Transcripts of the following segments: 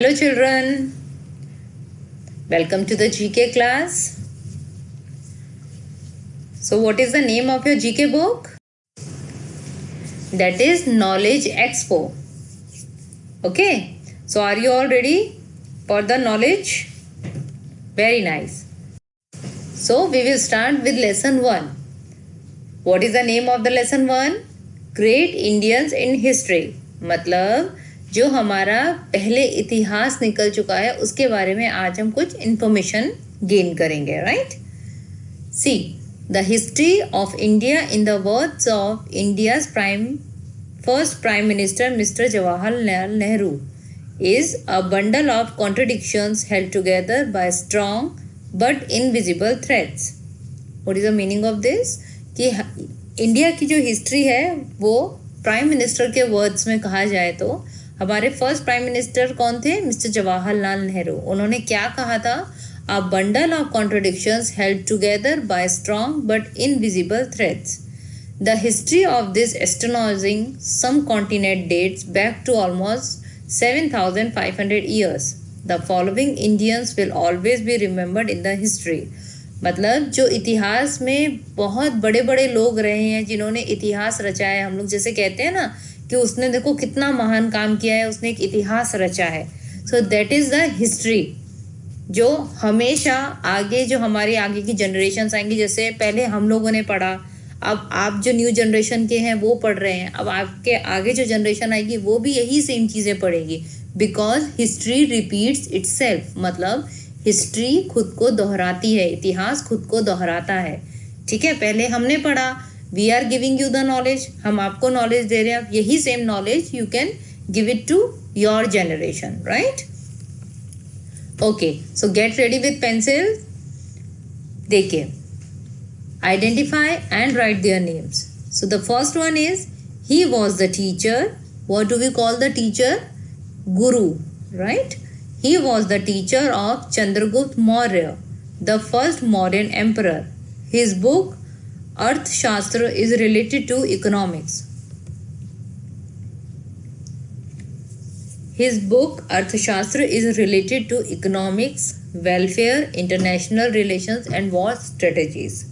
Hello children, welcome to the GK class. So what is the name of your GK book? That is Knowledge Expo. Okay, so are you all ready for the knowledge? Very nice. So we will start with lesson 1. What is the name of the lesson 1? Great Indians in History. मतलब जो हमारा पहले इतिहास निकल चुका है उसके बारे में आज हम कुछ इन्फॉर्मेशन गेन करेंगे, right? See the history of India in the words of India's first prime minister mister Jawaharlal Nehru is a bundle of contradictions held together by strong but invisible threads. What is the meaning of this? कि India की जो history है वो prime minister के words में कहा जाए तो हमारे फर्स्ट प्राइम मिनिस्टर कौन थे? मिस्टर जवाहरलाल नेहरू. उन्होंने क्या कहा था? A bundle of contradictions held together by strong but invisible threads. The history of this astonishing subcontinent dates back to almost 7,500 years. The following Indians will always be remembered in the history. मतलब जो इतिहास में बहुत बड़े बड़े लोग रहे हैं जिन्होंने इतिहास रचा है, हम लोग जैसे कहते हैं ना कि उसने देखो कितना महान काम किया है, उसने एक इतिहास रचा है. So that is the history जो हमेशा आगे जो हमारी आगे की जनरेशन्स आएंगी. जैसे पहले हम लोगों ने पढ़ा, अब आप जो न्यू जनरेशन के हैं वो पढ़ रहे हैं, अब आपके आगे जो जनरेशन आएगी वो भी यही सेम चीज़ें पढ़ेगी. Because history repeats itself. मतलब हिस्ट्री खुद को दोहराती है, इतिहास खुद को दोहराता है. ठीक है, पहले हमने पढ़ा, we are giving you the knowledge, हम आपको नॉलेज दे रहे हैं. यही same knowledge you can give it to your generation, right? Okay, so get ready with pencil. देखिए, identify and write their names. So the first one is, he was the teacher. What do we call the teacher? Guru, right? He was the teacher of Chandragupta Maurya, the first Mauryan emperor. His book Arthashastra is related to economics. His book Arthashastra is related to economics, welfare, international relations and war strategies.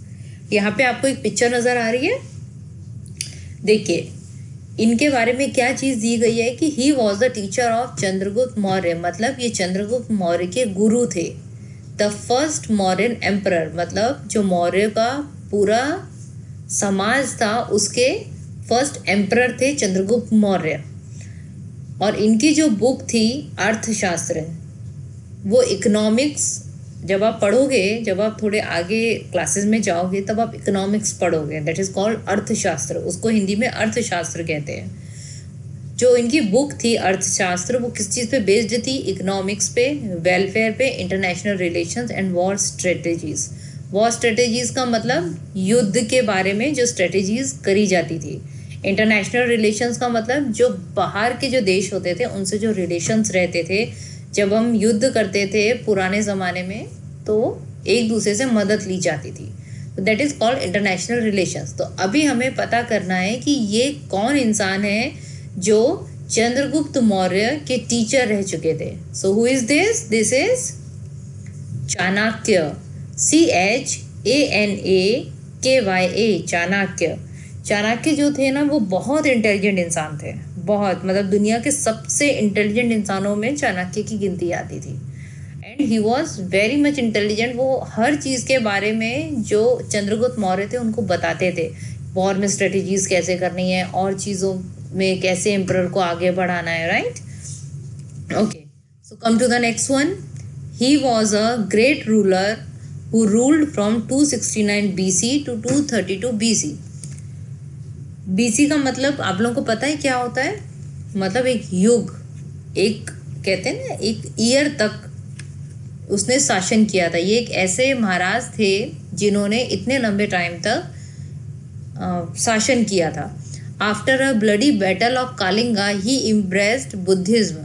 यहाँ पे आपको एक picture नज़र आ रही है. देखिए इनके बारे में क्या चीज़ दी गई है कि ही was the teacher of Chandragupta Maurya. मतलब ये चंद्रगुप्त मौर्य के गुरु थे. द फर्स्ट मौर्यन एम्परर, मतलब जो मौर्य का पूरा समाज था उसके फर्स्ट एम्परर थे चंद्रगुप्त मौर्य. और इनकी जो बुक थी अर्थशास्त्र, वो इकोनॉमिक्स, जब आप पढ़ोगे, जब आप थोड़े आगे क्लासेस में जाओगे तब आप इकोनॉमिक्स पढ़ोगे. दैट इज़ कॉल्ड अर्थशास्त्र. उसको हिंदी में अर्थशास्त्र कहते हैं. जो इनकी बुक थी अर्थशास्त्र, वो किस चीज़ पे बेस्ड थी? इकोनॉमिक्स पे, वेलफेयर पे, international relations and war strategies. War strategies का मतलब युद्ध के बारे में जो स्ट्रेटजीज़ करी जाती थी. इंटरनेशनल रिलेशंस का मतलब जो बाहर के जो देश होते थे उनसे जो रिलेशंस रहते थे. जब हम युद्ध करते थे पुराने ज़माने में तो एक दूसरे से मदद ली जाती थी. तो that is called international relations. तो अभी हमें पता करना है कि ये कौन इंसान है जो चंद्रगुप्त मौर्य के टीचर रह चुके थे. So who is this? This is Chanakya. CHANAKYA, Chanakya. Chanakya जो थे ना वो बहुत इंटेलिजेंट इंसान थे, बहुत, मतलब दुनिया के सबसे इंटेलिजेंट इंसानों में चाणक्य की गिनती आती थी. And he was very much intelligent. वो हर चीज़ के बारे में जो चंद्रगुप्त मौर्य थे उनको बताते थे. वॉर में स्ट्रेटजीज कैसे करनी है और चीज़ों में कैसे एम्परर को आगे बढ़ाना है, right? Okay, so come to the next one. He was a great ruler who ruled from 269 BC to 232 BC. BC का मतलब आप लोगों को पता है क्या होता है? मतलब एक युग, एक कहते हैं ना एक ईयर तक उसने शासन किया था. ये एक ऐसे महाराज थे जिन्होंने इतने लंबे टाइम तक शासन किया था. After a bloody battle of Kalinga he इम्ब्रेस्ड Buddhism.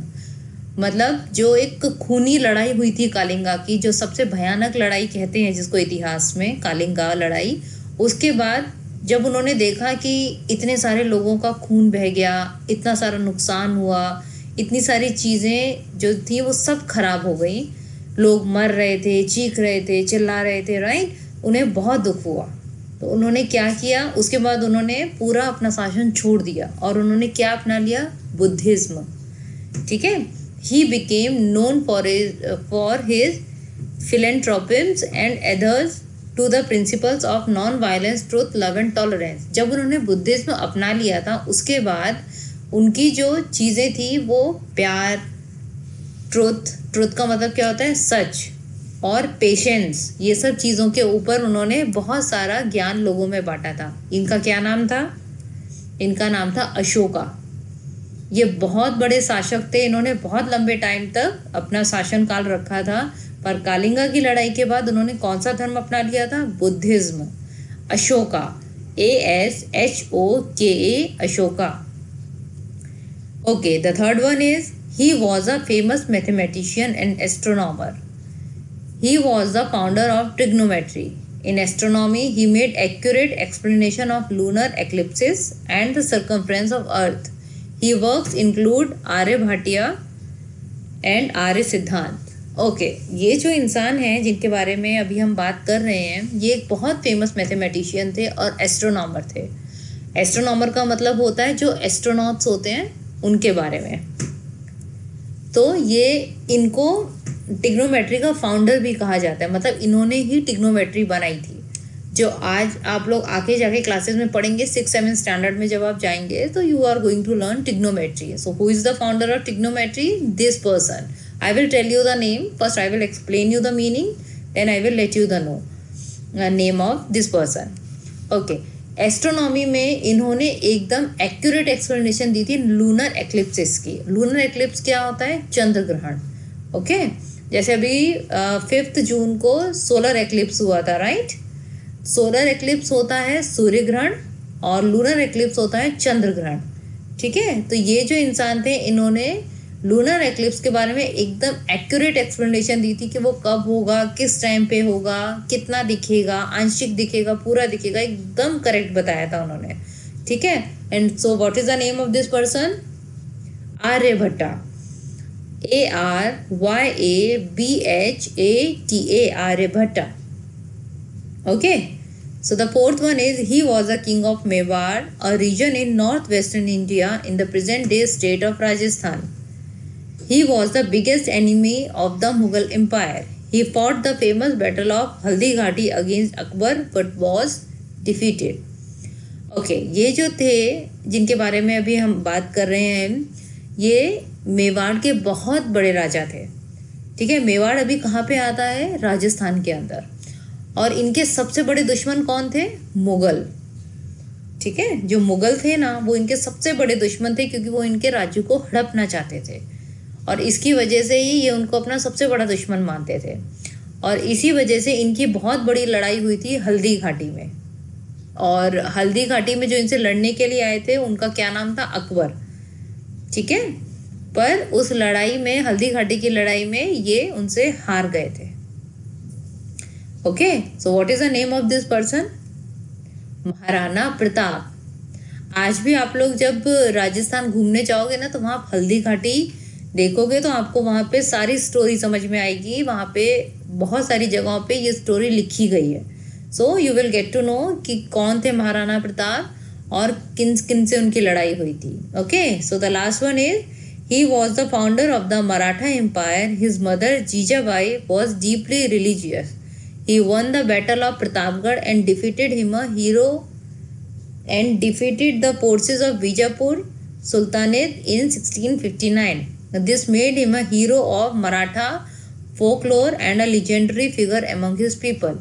मतलब जो एक खूनी लड़ाई हुई थी कालिंगा की, जो सबसे भयानक लड़ाई कहते हैं जिसको इतिहास में, कालिंगा लड़ाई. उसके बाद जब उन्होंने देखा कि इतने सारे लोगों का खून बह गया, इतना सारा नुकसान हुआ, इतनी सारी चीज़ें जो थी वो सब खराब हो गई, लोग मर रहे थे, चीख रहे थे, चिल्ला रहे थे, राइट। उन्हें बहुत दुख हुआ। तो उन्होंने क्या किया, उसके बाद उन्होंने पूरा अपना शासन छोड़ दिया और उन्होंने क्या अपना लिया, बुद्धिज्म। ठीक है। He became known for his philanthropies and adheres to the principles of non-violence, truth, love and tolerance। जब उन्होंने बुद्धिज्म अपना लिया था उसके बाद उनकी जो चीज़ें थी वो प्यार, ट्रुथ का मतलब क्या होता है, सच, और पेशेंस, ये सब चीज़ों के ऊपर उन्होंने बहुत सारा ज्ञान लोगों में बांटा था। इनका क्या नाम था, इनका नाम था अशोका। ये बहुत बड़े शासक थे, इन्होंने बहुत लंबे टाइम तक अपना शासनकाल रखा था। पर कालिंगा की लड़ाई के बाद उन्होंने कौन सा धर्म अपना लिया था, Buddhism. Ashoka, ASHOKA, Ashoka. Okay, the third one is he was a famous mathematician and astronomer. He was the founder of trigonometry. In astronomy, he made accurate explanation of lunar eclipses and the circumference of Earth. His works include Aryabhatiya and आर्य सिद्धांत। Okay, ये जो इंसान हैं जिनके बारे में अभी हम बात कर रहे हैं, ये एक बहुत फेमस मैथमेटिशियन थे और एस्ट्रोनॉमर थे। एस्ट्रोनॉमर का मतलब होता है जो एस्ट्रोनॉट्स होते हैं उनके बारे में। तो ये इनको टिग्नोमेट्री का फाउंडर भी कहा जाता है, मतलब इन्होंने ही टिग्नोमेट्री बनाई थी, जो आज आप लोग आके जाके क्लासेस में पढ़ेंगे 6-7 स्टैंडर्ड में जब आप जाएंगे तो you are going to learn trigonometry. So who is the founder of trigonometry, this person. I will tell you the name. First I will explain you the meaning, then I will let you the know name of this person. Okay. Astronomy में इन्होंने एकदम accurate explanation दी थी lunar eclipses की। Lunar eclipse क्या होता है, चंद्र ग्रहण। Okay, जैसे अभी 5 जून को सोलर एक्लिप्स हुआ था, राइट। सोलर एक्लिप्स होता है सूर्य ग्रहण और लूनर एक्लिप्स होता है चंद्र ग्रहण। ठीक है। तो ये जो इंसान थे इन्होंने लूनर एक्लिप्स के बारे में एकदम एक्यूरेट एक्सप्लेनेशन दी थी कि वो कब होगा, किस टाइम पे होगा, कितना दिखेगा, आंशिक दिखेगा, पूरा दिखेगा, एकदम करेक्ट बताया था उन्होंने। ठीक है। And so what is the name of this person, Aryabhata, ARYABHATA, Aryabhata. Okay, so the fourth one is he was a king of Mewar, a region in northwestern India in the present day state of Rajasthan. He was the biggest enemy of the Mughal Empire. He fought the famous battle of Haldi Ghati against Akbar but was defeated. Okay, ये जो थे जिनके बारे में अभी हम बात कर रहे हैं, ये मेवाड़ के बहुत बड़े राजा थे। ठीक है। मेवाड़ अभी कहाँ पे आता है, राजस्थान के अंदर। और इनके सबसे बड़े दुश्मन कौन थे, मुगल। ठीक है। जो मुगल थे ना, वो इनके सबसे बड़े दुश्मन थे क्योंकि वो इनके राज्य को हड़पना चाहते थे और इसकी वजह से ही ये उनको अपना सबसे बड़ा दुश्मन मानते थे। और इसी वजह से इनकी बहुत बड़ी लड़ाई हुई थी हल्दी घाटी में। और हल्दी घाटी में जो इनसे लड़ने के लिए आए थे उनका क्या नाम था, अकबर। ठीक है। पर उस लड़ाई में, हल्दी घाटी की लड़ाई में, ये उनसे हार गए थे। Okay, so what is the name of this person, Maharana Pratap. आज भी आप लोग जब राजस्थान घूमने जाओगे ना तो वहाँ हल्दी घाटी देखोगे तो आपको वहाँ पे सारी स्टोरी समझ में आएगी। वहाँ पे बहुत सारी जगहों पे ये स्टोरी लिखी गई है। So you will get to know कि कौन थे महाराणा प्रताप और किन किन से उनकी लड़ाई हुई थी। Okay, so the last one is he was the founder of the Maratha empire. His mother Jijabai was deeply religious. He won the battle of Pratapgarh and defeated the forces of Bijapur Sultanate in 1659. This made him a hero of Maratha folklore and a legendary figure among his people.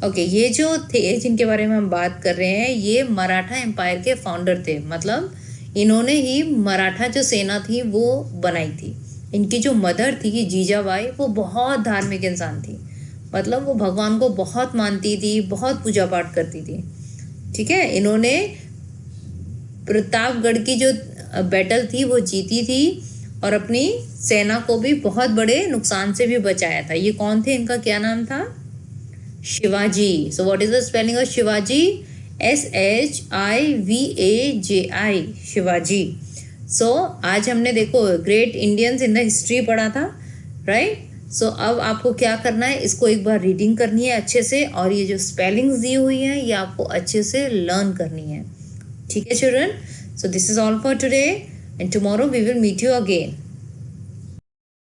Okay, ये जो थे जिनके बारे में हम बात कर रहे हैं, ये मराठा एम्पायर के फाउंडर थे। मतलब इन्होंने ही मराठा जो सेना थी वो बनाई थी। इनकी जो मदर थी जीजाबाई, वो बहुत धार्मिक इंसान थी। मतलब वो भगवान को बहुत मानती थी, बहुत पूजा पाठ करती थी। ठीक है। इन्होंने प्रतापगढ़ की जो बैटल थी वो जीती थी और अपनी सेना को भी बहुत बड़े नुकसान से भी बचाया था। ये कौन थे, इनका क्या नाम था, Shivaji. So what is the spelling of Shivaji, SHIVAJI, Shivaji. So आज हमने देखो great Indians in the history पढ़ा था, राइट। सो अब आपको क्या करना है, इसको एक बार रीडिंग करनी है अच्छे से, और ये जो स्पेलिंग्स दी हुई हैं ये आपको अच्छे से लर्न करनी है, ठीक है children. So this is all for today and tomorrow we will meet you again.